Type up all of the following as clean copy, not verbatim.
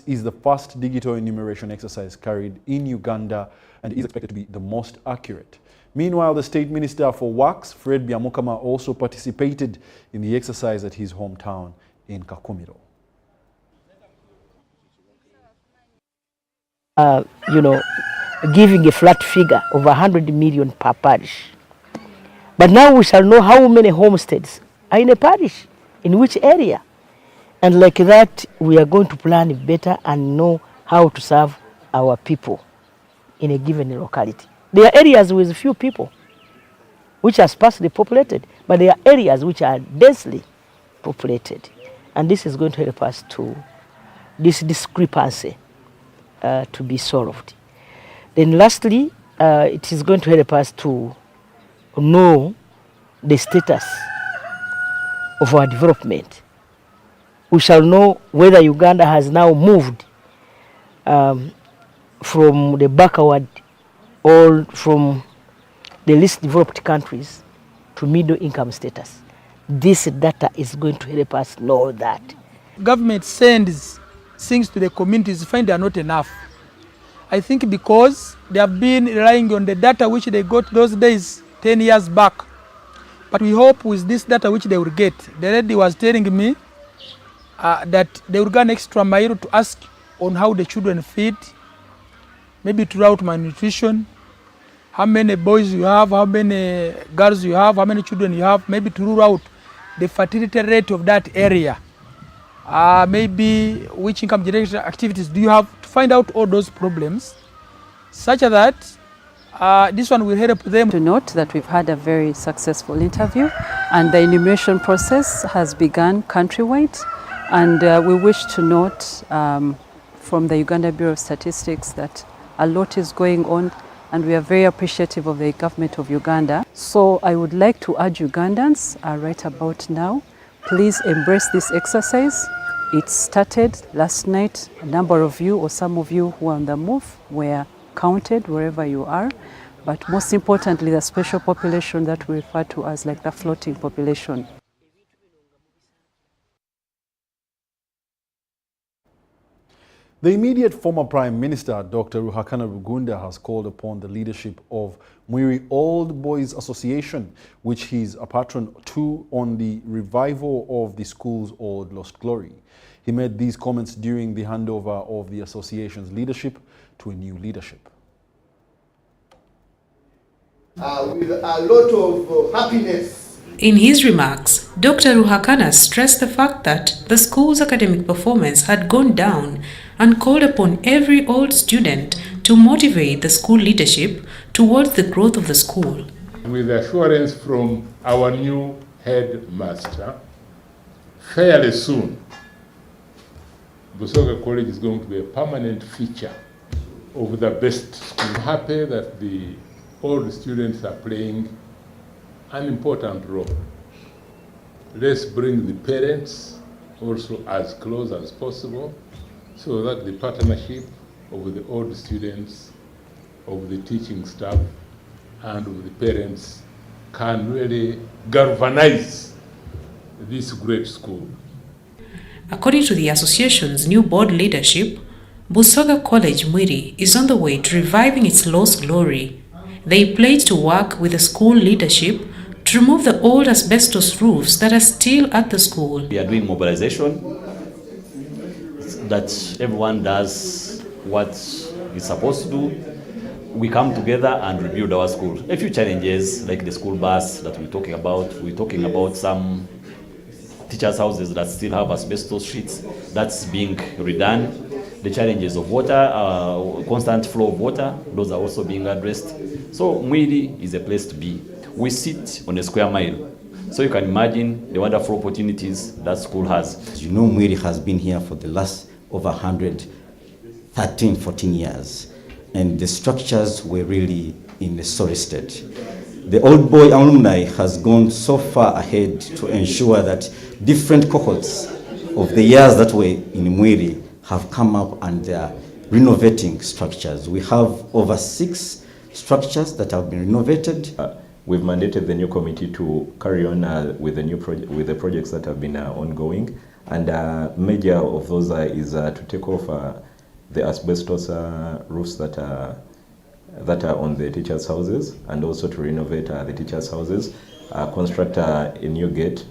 is the first digital enumeration exercise carried in Uganda and is expected to be the most accurate. Meanwhile, the State Minister for Works, Fred Byamukama, also participated in the exercise at his hometown in Kakumiro. Giving a flat figure of 100 million per parish. But now we shall know how many homesteads are in a parish, in which area. And like that, we are going to plan better and know how to serve our people in a given locality. There are areas with few people, which are sparsely populated, but there are areas which are densely populated. And this is going to help us to, this discrepancy to be solved. Then lastly, it is going to help us to know the status of our development. We shall know whether Uganda has now moved from the backward or from the least developed countries to middle income status. This data is going to help us know that. Government sends things to the communities, find they are not enough. I think because they have been relying on the data which they got those days 10 years back. But we hope with this data which they will get. The lady was telling me that they will go an extra mile to ask on how the children feed, maybe to route malnutrition, how many boys you have, how many girls you have, how many children you have, maybe to rule out the fertility rate of that area. Maybe which income generation activities do you have, to find out all those problems, such that this one will help them. To note that we've had a very successful interview and the enumeration process has begun countrywide, and we wish to note from the Uganda Bureau of Statistics that a lot is going on and we are very appreciative of the government of Uganda. So I would like to urge Ugandans right about now, please embrace this exercise. It started last night. A number of you or some of you who are on the move were counted wherever you are. But most importantly, the special population that we refer to as like the floating population. The immediate former Prime Minister, Dr. Ruhakana Rugunda, has called upon the leadership of MUIRI Old Boys Association, which he's a patron to, on the revival of the school's old lost glory. He made these comments during the handover of the association's leadership to a new leadership. With a lot of happiness. In his remarks, Dr. Ruhakana stressed the fact that the school's academic performance had gone down and called upon every old student to motivate the school leadership towards the growth of the school. With assurance from our new headmaster, fairly soon, Busoga College is going to be a permanent feature of the best school. I'm happy that all the students are playing an important role. Let's bring the parents also as close as possible so that the partnership of the old students, of the teaching staff, and of the parents can really galvanize this great school. According to the association's new board leadership, Busoga College MUIRI is on the way to reviving its lost glory. They pledge to work with the school leadership to remove the old asbestos roofs that are still at the school. We are doing mobilization, that everyone does what he's supposed to do. We come together and rebuild our school. A few challenges like the school bus that we're talking about. We're talking about some teachers' houses that still have asbestos sheets. That's being redone. The challenges of water, constant flow of water, those are also being addressed. So MUIRI is a place to be. We sit on a square mile. So you can imagine the wonderful opportunities that school has. As you know, MUIRI has been here for the last over 14 years. And the structures were really in a sorry state. The Old Boy alumni has gone so far ahead to ensure that different cohorts of the years that were in MUIRI have come up and they are renovating structures. We have over 6 structures that have been renovated. We've mandated the new committee to carry on with the projects that have been ongoing, And major of those is to take off the asbestos roofs that are on the teachers' houses, and also to renovate the teachers' houses, construct a new gate,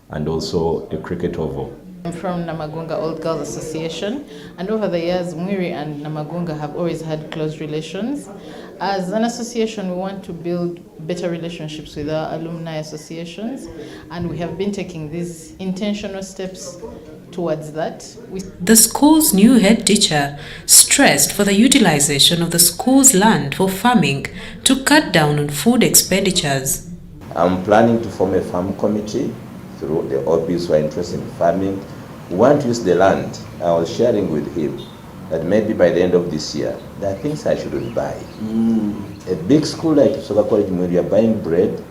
and also a cricket oval. I'm from Namagunga Old Girls Association, and over the years, MUIRI and Namagunga have always had close relations. As an association, we want to build better relationships with our alumni associations, and we have been taking these intentional steps towards that. The school's new head teacher stressed for the utilization of the school's land for farming to cut down on food expenditures. I'm planning to form a farm committee through the OLDBOYS who are interested in farming. We want to use the land. I was sharing with him that maybe by the end of this year, there are things I shouldn't buy. A big school like Ubc College MUIRI, you're buying bread,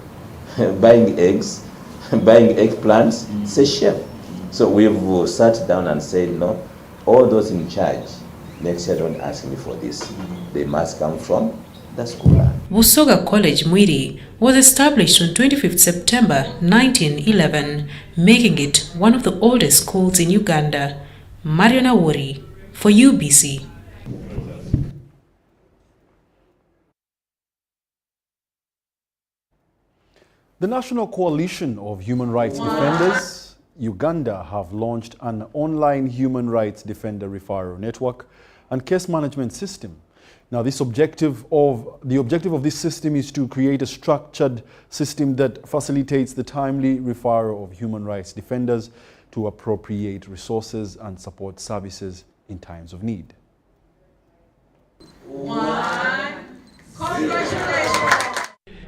buying eggs, buying eggplants, it's a shame. So we've sat down and said, no, all those in charge, next year don't ask me for this. They must come from the school. Ubc College MUIRI was established on 25th September 1911, making it one of the oldest schools in Uganda. Mariana Wori for UBC. The National Coalition of Human Rights Defenders, Uganda, have launched an online human rights defender referral network and case management system. Now, the objective of this system is to create a structured system that facilitates the timely referral of human rights defenders to appropriate resources and support services in times of need.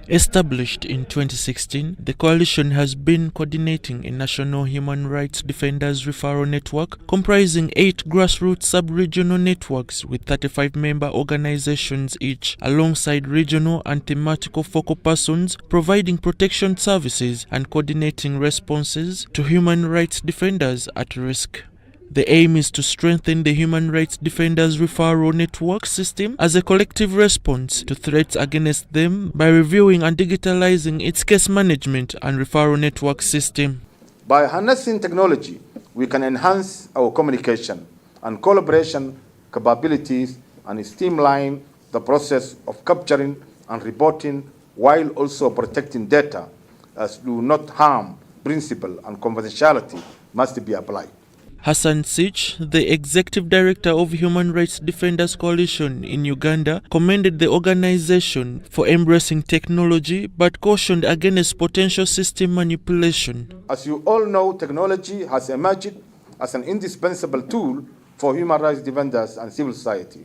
Established in 2016, the coalition has been coordinating a national human rights defenders referral network comprising 8 grassroots sub-regional networks with 35 member organizations each, alongside regional and thematical focal persons providing protection services and coordinating responses to human rights defenders at risk. The aim is to strengthen the Human Rights Defenders Referral Network system as a collective response to threats against them by reviewing and digitalizing its case management and referral network system. By harnessing technology, we can enhance our communication and collaboration capabilities and streamline the process of capturing and reporting while also protecting data as do not harm principle and confidentiality must be applied. Hassan Sich, the Executive Director of Human Rights Defenders Coalition in Uganda, commended the organization for embracing technology but cautioned against potential system manipulation. As you all know, technology has emerged as an indispensable tool for human rights defenders and civil society,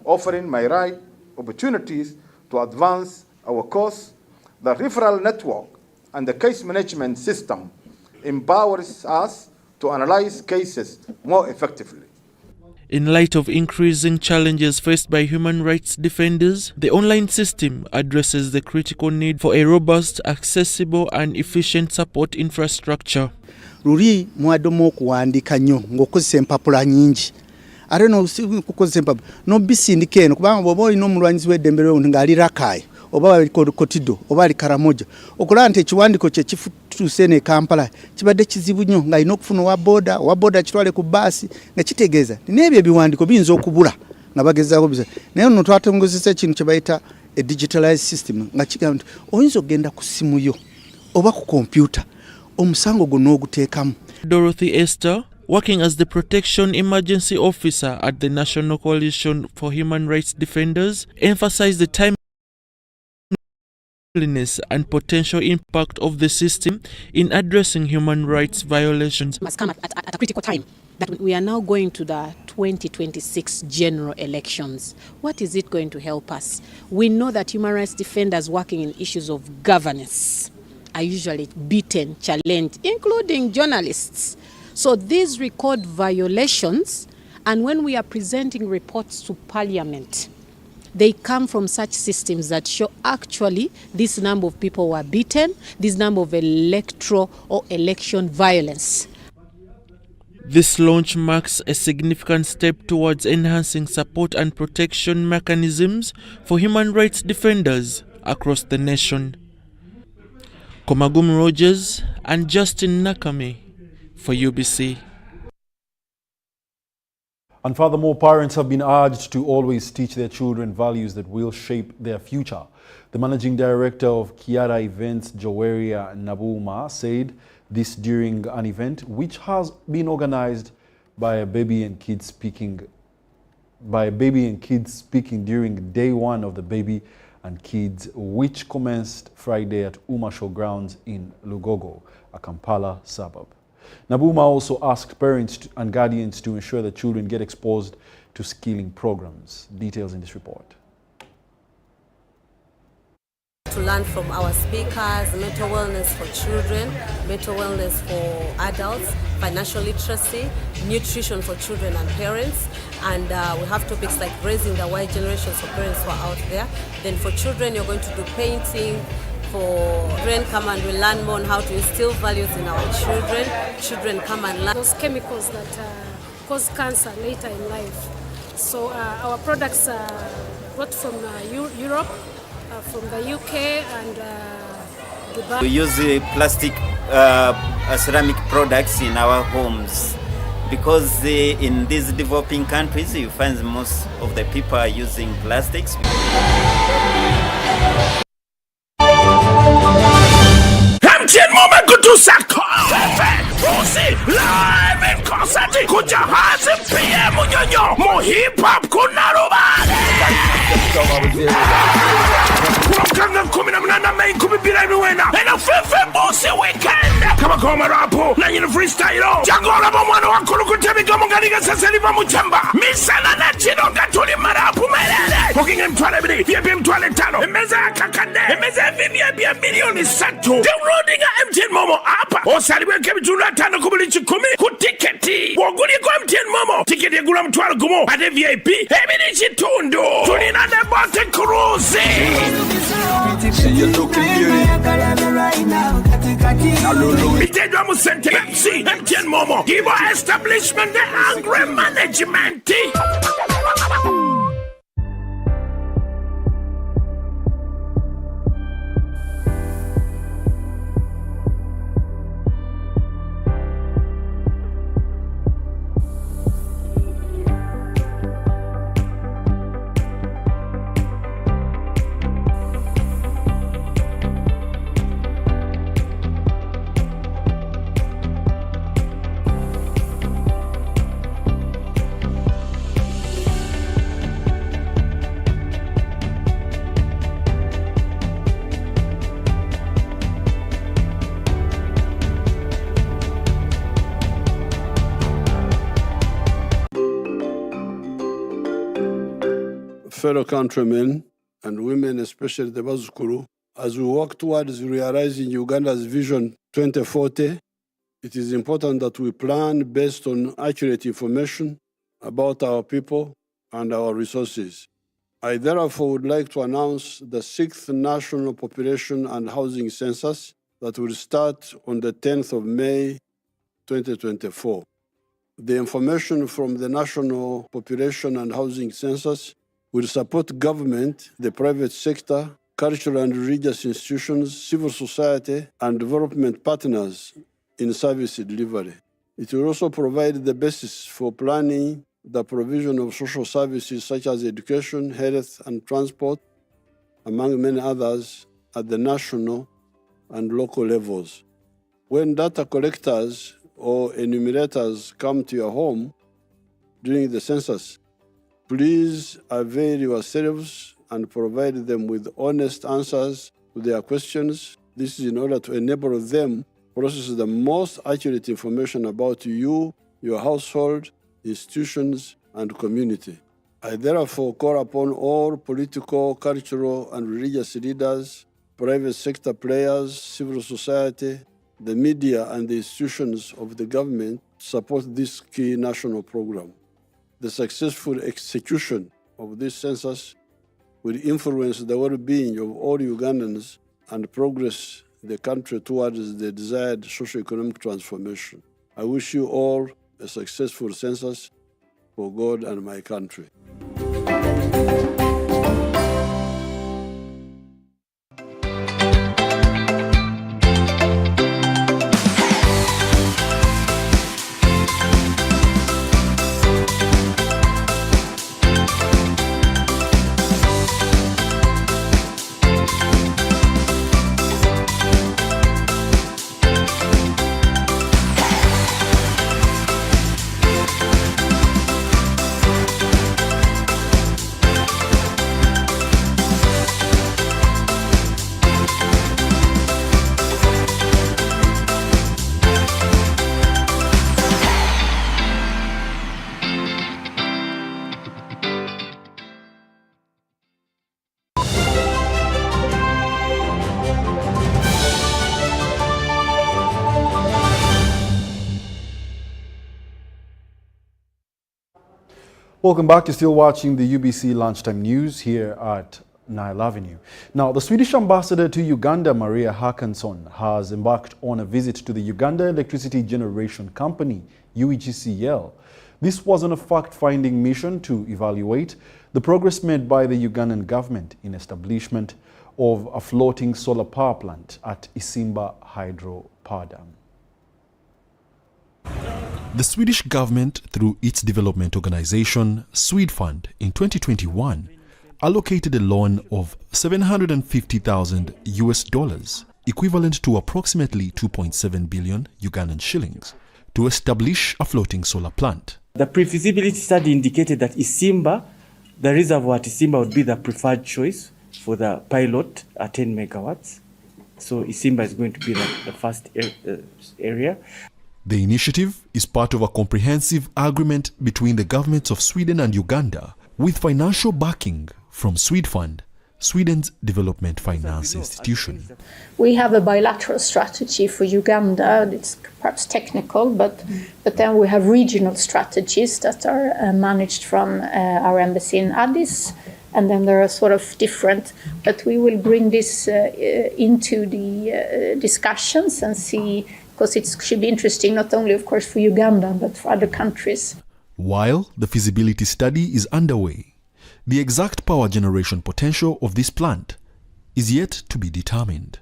offering my right opportunities to advance our cause. The referral network and the case management system empowers us to analyze cases more effectively. In light of increasing challenges faced by human rights defenders, the online system addresses the critical need for a robust, accessible and efficient support infrastructure. Ruri mwadomo kuandika nnyo ng'okozesa empapula nyingi. Ate n'okukozesa empapula n'obisindika eno kubanga bw'oba olina omulwanyizi w'eddembe ly'omuntu ng'ali Rakai oba ali Kotido oba ali Karamoja okulaba nti ekiwandiiko kye kifutuuse ne Kampala kibadde kizibu nnyo ng'alina okufuna owa boda kitwale ku bbaasi nga kitegeeza n'ebyo ebiwandiiko biyinza okubula nga bagezaako bisa naye nno twatongozesa ekintu kye bayita a digitalized system nga kigamba nti oyinza okugenda ku ssimu yo oba ku kompyuta omusango gwo n'oguteekamu. Dorothy Esther, working as the Protection Emergency Officer at the National Coalition for Human Rights Defenders, emphasized the timeliness and potential impact of the system in addressing human rights violations. Must come at a critical time. That we are now going to the 2026 general elections. What is it going to help us? We know that human rights defenders working in issues of governance are usually beaten, challenged, including journalists. So these record violations, and when we are presenting reports to Parliament, they come from such systems that show actually this number of people were beaten, this number of electoral or election violence. This launch marks a significant step towards enhancing support and protection mechanisms for human rights defenders across the nation. Komagum Rogers and Justin Nakame for UBC. And furthermore, parents have been urged to always teach their children values that will shape their future. The managing director of Kiara Events, Joweria Nabuma, said this during an event which has been organized by a baby and kids speaking during day one of the Baby and Kids, which commenced Friday at Umasho grounds in Lugogo, a Kampala suburb. Nabuma also asked parents and guardians to ensure that children get exposed to skilling programs. Details in this report. To learn from our speakers, mental wellness for children, mental wellness for adults, financial literacy, nutrition for children and parents, and we have topics like raising the wide generations of parents who are out there. Then for children, you're going to do painting. For children, come and we learn more on how to instill values in our children. Children come and learn. Those chemicals that cause cancer later in life. So our products are brought from Europe, from the UK and Dubai. We use plastic ceramic products in our homes because in these developing countries you find most of the people are using plastics. MTN Mama Kutusa live in concert kujahazi PM Nyonyo Mo hip hop kuna rubale Wakanga 18 Mei 2024 Ena fefe bosi weekend Kama koma rapo na nyini freestyle Jangola mwana wakulu kutebika munganiga sasa liva mchamba Misala na chino gatuli marapu melele Kukinga mtuale bidi Viebi mtuale tano Emeza kakande Emeza vibia milioni satu Downloading a MTN Momo app Osaliwe kebitula tano kubuli chikumi Kutiketi Woguli kwa MTN Momo Tiketi ya gula mtuale gumo Ade VIP Ebini chitundu Tulina debote cruise Mitedwa musente MC MTN Momo Give our establishment the angry management Fellow countrymen and women, especially the Bazukuru, as we work towards realizing Uganda's Vision 2040, it is important that we plan based on accurate information about our people and our resources. I therefore would like to announce the 6th National Population and Housing Census that will start on the 10th of May 2024. The information from the National Population and Housing Census will support government, the private sector, cultural and religious institutions, civil society, and development partners in service delivery. It will also provide the basis for planning the provision of social services such as education, health, and transport, among many others, at the national and local levels. When data collectors or enumerators come to your home during the census, please avail yourselves and provide them with honest answers to their questions. This is in order to enable them to process the most accurate information about you, your household, institutions, and community. I therefore call upon all political, cultural, and religious leaders, private sector players, civil society, the media, and the institutions of the government to support this key national program. The successful execution of this census will influence the well-being of all Ugandans and progress the country towards the desired socio-economic transformation. I wish you all a successful census for God and my country. Welcome back. You're still watching the UBC Lunchtime News here at Nile Avenue. Now, the Swedish ambassador to Uganda, Maria Håkansson, has embarked on a visit to the Uganda Electricity Generation Company, UEGCL. This was on a fact-finding mission to evaluate the progress made by the Ugandan government in establishment of a floating solar power plant at Isimba Hydro Power Dam. The Swedish government, through its development organization, Swedfund, in 2021, allocated a loan of $750,000, equivalent to approximately 2.7 billion Ugandan shillings, to establish a floating solar plant. The pre-feasibility study indicated that Isimba, the reservoir at Isimba, would be the preferred choice for the pilot at 10 megawatts. So Isimba is going to be the first area. The initiative is part of a comprehensive agreement between the governments of Sweden and Uganda, with financial backing from Swedfund, Sweden's development finance institution. We have a bilateral strategy for Uganda. It's perhaps technical, but then we have regional strategies that are managed from our embassy in Addis, and then there are sort of different, but we will bring this into the discussions and see, because it should be interesting not only, of course, for Uganda, but for other countries. While the feasibility study is underway, the exact power generation potential of this plant is yet to be determined.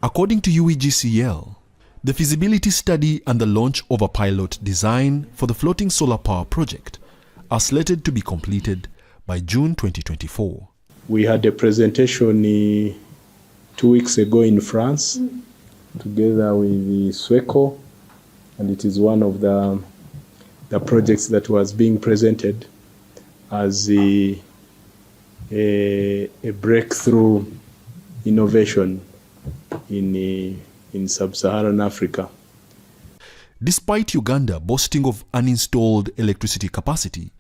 According to UEGCL, the feasibility study and the launch of a pilot design for the floating solar power project are slated to be completed by June 2024. We had a presentation 2 weeks ago in France, together with the SWECO, and it is one of the projects that was being presented as a breakthrough innovation in sub-Saharan Africa. Despite Uganda boasting of uninstalled electricity capacity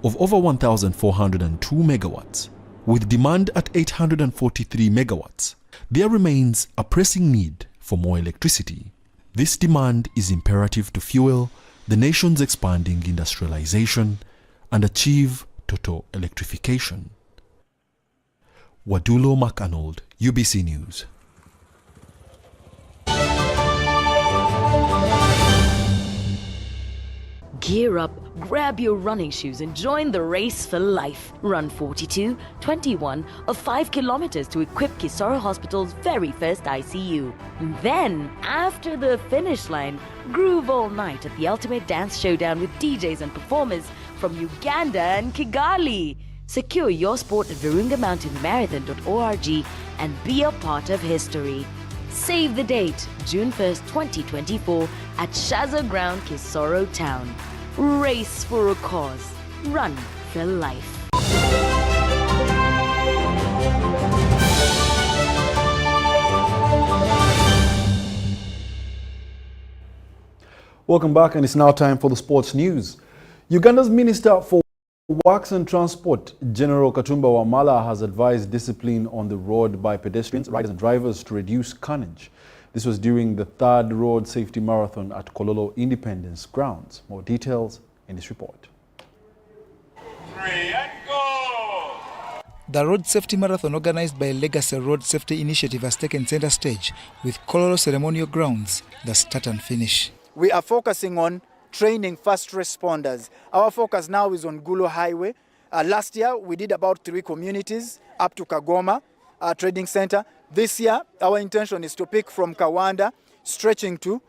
of over 1,402 megawatts, with demand at 843 megawatts, there remains a pressing need for more electricity. This demand is imperative to fuel the nation's expanding industrialization and achieve total electrification. Wadulo Arnold, UBC News. Gear up, grab your running shoes and join the race for life. Run 42, 21 or 5 kilometers to equip Kisoro Hospital's very first ICU. Then, after the finish line, groove all night at the ultimate dance showdown with DJs and performers from Uganda and Kigali. Secure your sport at virungamountainmarathon.org and be a part of history. Save the date, June 1st, 2024 at Shaza Ground, Kisoro Town. Race for a cause. Run for life. Welcome back, and it's now time for the sports news. Uganda's Minister for Works and Transport, General Katumba Wamala, has advised discipline on the road by pedestrians, riders and drivers to reduce carnage. This was during the 3rd Road Safety Marathon at Kololo Independence Grounds. More details in this report. The Road Safety Marathon, organized by Legacy Road Safety Initiative, has taken center stage with Kololo Ceremonial Grounds, the start and finish. We are focusing on training first responders. Our focus now is on Gulo Highway. Last year, we did about 3 communities up to Kagoma Trading Center. This year, our intention is to pick from Kawanda, stretching to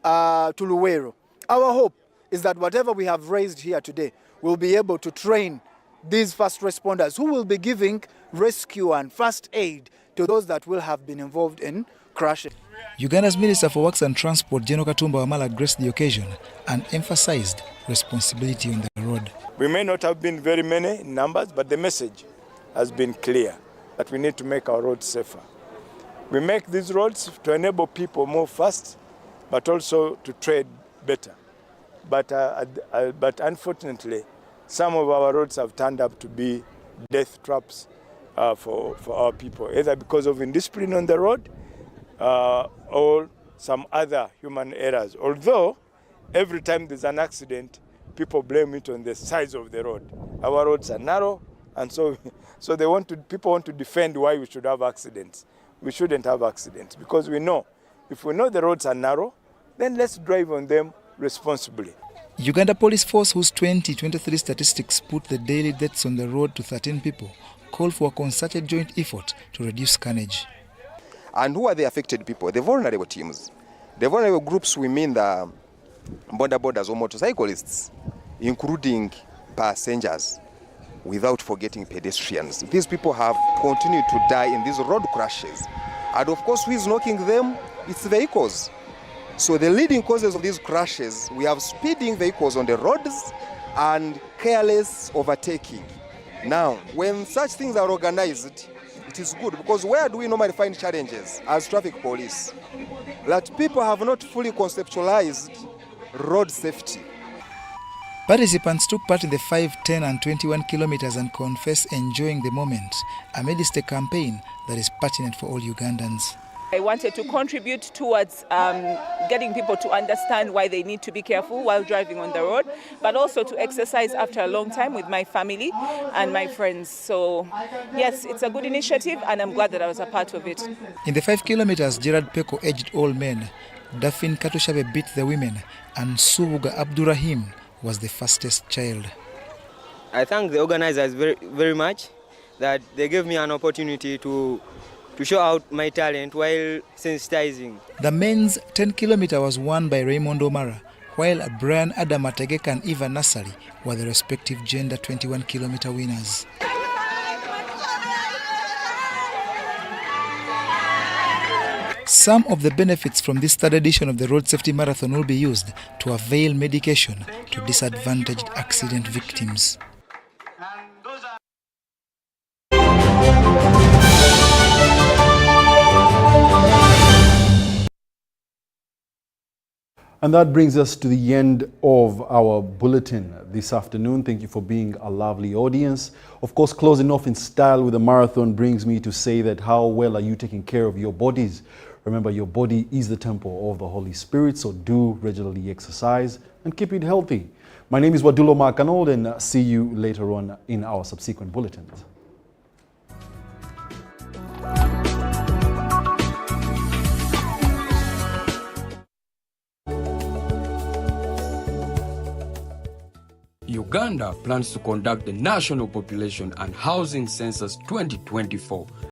Luwero. Our hope is that whatever we have raised here today, we'll be able to train these first responders who will be giving rescue and first aid to those that will have been involved in crashes. Uganda's Minister for Works and Transport, General Katumba Wamala, graced the occasion and emphasized responsibility on the road. We may not have been very many in numbers, but the message has been clear that we need to make our roads safer. We make these roads to enable people move fast, but also to trade better. But unfortunately, some of our roads have turned up to be death traps for our people, either because of indiscipline on the road or some other human errors. Although every time there's an accident, people blame it on the size of the road. Our roads are narrow, and so people want to defend why we should have accidents. We shouldn't have accidents because we know, if we know the roads are narrow, then let's drive on them responsibly. Uganda Police Force, whose 2023 statistics put the daily deaths on the road to 13 people, called for a concerted joint effort to reduce carnage. And who are the affected people? The vulnerable teams. The vulnerable groups, we mean the boarders or motorcyclists, including passengers, without forgetting pedestrians. These people have continued to die in these road crashes. And of course, who is knocking them? It's vehicles. So the leading causes of these crashes, we have speeding vehicles on the roads and careless overtaking. Now, when such things are organized, it is good, because where do we normally find challenges as traffic police? That people have not fully conceptualized road safety. Participants took part in the 5, 10 and 21 kilometers and confessed enjoying the moment amidst a campaign that is pertinent for all Ugandans. I wanted to contribute towards getting people to understand why they need to be careful while driving on the road, but also to exercise after a long time with my family and my friends. So yes, it's a good initiative and I'm glad that I was a part of it. In the 5 kilometers, Gerard Peko edged all men, Dafin Katushabe beat the women, and Subuga Abdurrahim was the fastest child. I thank the organizers very much that they gave me an opportunity to show out my talent while sensitizing. The men's 10-kilometer was won by Raymond Omara, while Brian Adamatageka and Eva Nassari were the respective gender 21-kilometer winners. Some of the benefits from this third edition of the Road Safety Marathon will be used to avail medication to disadvantaged accident victims. And that brings us to the end of our bulletin this afternoon. Thank you for being a lovely audience. Of course, closing off in style with a marathon brings me to say that how well are you taking care of your bodies? Remember, your body is the temple of the Holy Spirit, so do regularly exercise and keep it healthy. My name is Wadulo Arnold, and see you later on in our subsequent bulletins. Uganda plans to conduct the National Population and Housing Census 2024.